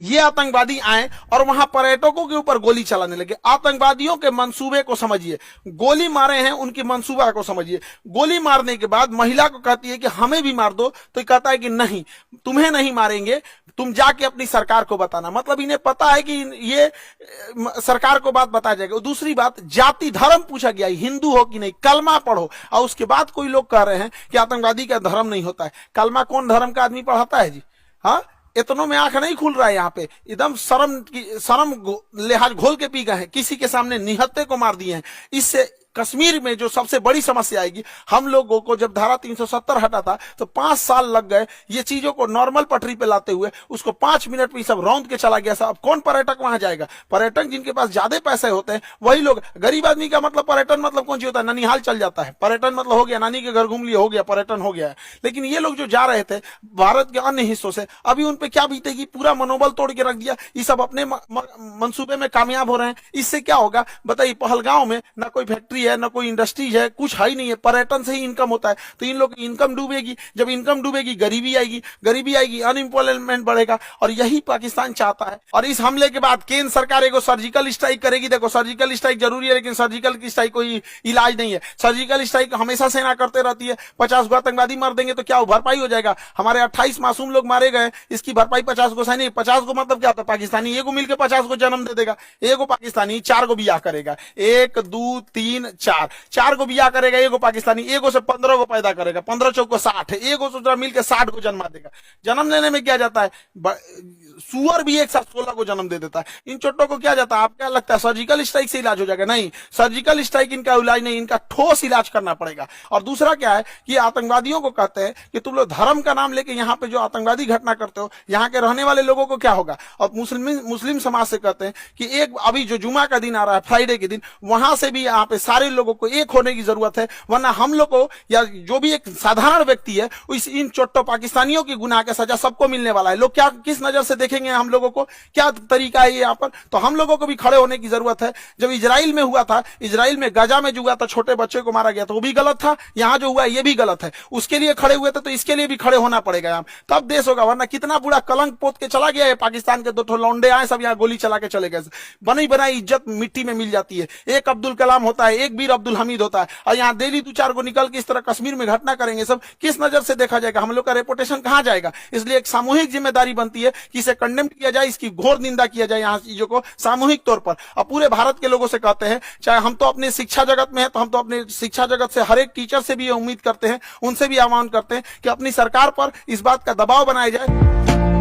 ये आतंकवादी आए और वहां पर्यटकों के ऊपर गोली चलाने लगे। आतंकवादियों के मंसूबे को समझिए, गोली मारे हैं उनकी मंसूबा को समझिए। गोली मारने के बाद महिला को कहती है कि हमें भी मार दो, तो कहता है कि नहीं, तुम्हें नहीं मारेंगे, तुम जाके अपनी सरकार को बताना। मतलब इन्हें पता है कि ये सरकार को बात बता जाएगा। दूसरी बात, जाति धर्म पूछा गया, हिंदू हो कि नहीं, कलमा पढ़ो, और उसके बाद कोई लोग कह रहे हैं कि आतंकवादी का धर्म नहीं होता है। कलमा कौन धर्म का आदमी पढ़ाता है जी? हाँ, इतनों में आंख नहीं खुल रहा है यहाँ पे। एकदम शर्म लिहाज घोल के पी गए हैं, किसी के सामने निहत्थे को मार दिए हैं। इससे कश्मीर में जो सबसे बड़ी समस्या आएगी, हम लोगों को जब धारा 370 हटा था तो 5 साल लग गए ये चीजों को नॉर्मल पटरी पे लाते हुए। उसको 5 मिनट में सब रौंद के चला गया। अब कौन पर्यटक वहां जाएगा? पर्यटक जिनके पास ज्यादा पैसे होते हैं वही लोग। गरीब आदमी का मतलब पर्यटन मतलब कौन सी होता है? ननिहाल चल जाता है, पर्यटन मतलब हो गया, नानी के घर घूम लिया, हो गया, पर्यटन हो गया है। लेकिन ये लोग जो जा रहे थे भारत के अन्य हिस्सों से, अभी उन पे क्या बीतेगी? पूरा मनोबल तोड़ के रख दिया। ये सब अपने मंसूबे में कामयाब हो रहे हैं। इससे क्या होगा बताइए? पहलगांव में ना कोई फैक्ट्री है, ना कोई इंडस्ट्री है, कुछ है ही नहीं है, पर्यटन से ही इनकम होता है। तो इन लोग की इनकम डूबेगी। जब इनकम डूबेगी गरीबी आएगी, अनएम्प्लॉयमेंट बढ़ेगा, और यही पाकिस्तान चाहता है। और इस हमले के बाद केंद्र सरकार एगो सर्जिकल स्ट्राइक करेगी। देखो, सर्जिकल स्ट्राइक जरूरी है, लेकिन सर्जिकल की स्ट्राइक कोई इलाज नहीं है। सर्जिकल स्ट्राइक हमेशा सेना करते रहती है। 50 गो आतंकवादी मार देंगे तो क्या भरपाई हो जाएगा? हमारे 28 मासूम लोग मारे गए, इसकी भरपाई 50 गो सैनिक। 50 गो मतलब क्या होता है? पाकिस्तानी एगो मिलकर 50 को जन्म दे देगा। एगो पाकिस्तानी 4 को बियाह करेगा, 1 2 3 4 को बियाह करेगा। एगो पाकिस्तानी एगो से 15 को पैदा करेगा, 15 चौक को 60, एगो से मिलकर 60 को जन्मा देगा। जन्म लेने में क्या जाता है? सुअर भी एक साथ 16 को जन्म दे देता है। इन चोटों को क्या जाता है? आपको क्या लगता है सर्जिकल स्ट्राइक से इलाज हो जाएगा? नहीं, सर्जिकल स्ट्राइक इनका इलाज नहीं, इनका ठोस इलाज करना पड़ेगा। और दूसरा क्या है कि आतंकवादियों को कहते हैं कि तुम लोग धर्म का नाम लेके यहाँ पे जो आतंकवादी घटना करते हो, यहाँ के रहने वाले लोगों को क्या होगा? और मुस्लिम समाज से कहते हैं कि एक अभी जो जुमा का दिन आ रहा है, फ्राइडे के दिन, वहां से भी यहाँ पे सारे लोगों को एक होने की जरूरत है। वरना हम लोग को या जो भी एक साधारण व्यक्ति है, इन चोट्टो पाकिस्तानियों की गुनाह का सजा सबको मिलने वाला है। लोग क्या किस नजर से देखेंगे हम लोगों को? क्या तरीका है यहाँ पर? तो हम लोगों को भी खड़े होने की जरूरत है। जब इजराइल में हुआ था, इजराइल में गाजा में जो हुआ था, छोटे बच्चे को मारा गया था, वो भी गलत था। यहाँ जो हुआ ये भी गलत है। उसके लिए खड़े हुए थे तो इसके लिए भी खड़े होना पड़ेगा यहाँ, तब देश होगा। वरना कितना बुरा कलंक पोत के चला गया है पाकिस्तान के। 2 लौंडे आए, सब यहाँ गोली चला के चले गए। बनी बनाई इज्जत मिट्टी में मिल जाती है। एक अब्दुल कलाम होता है, एक वीर अब्दुल हमीद होता है, और यहाँ डेली 2-4 को निकल के इस तरह कश्मीर में घटना करेंगे। सब किस नजर से देखा जाएगा? हम लोग का रेपुटेशन कहां जाएगा? इसलिए एक सामूहिक जिम्मेदारी बनती है कि इसे कंडेम किया जाए, इसकी घोर निंदा किया जाए यहाँ चीजों को सामूहिक तौर पर। और पूरे भारत के लोगों से कहते हैं, चाहे हम तो अपने शिक्षा जगत में है, तो हम तो अपने शिक्षा जगत से हर एक टीचर से भी ये उम्मीद करते हैं, उनसे भी आह्वान करते हैं कि अपनी सरकार पर इस बात का दबाव बनाया जाए।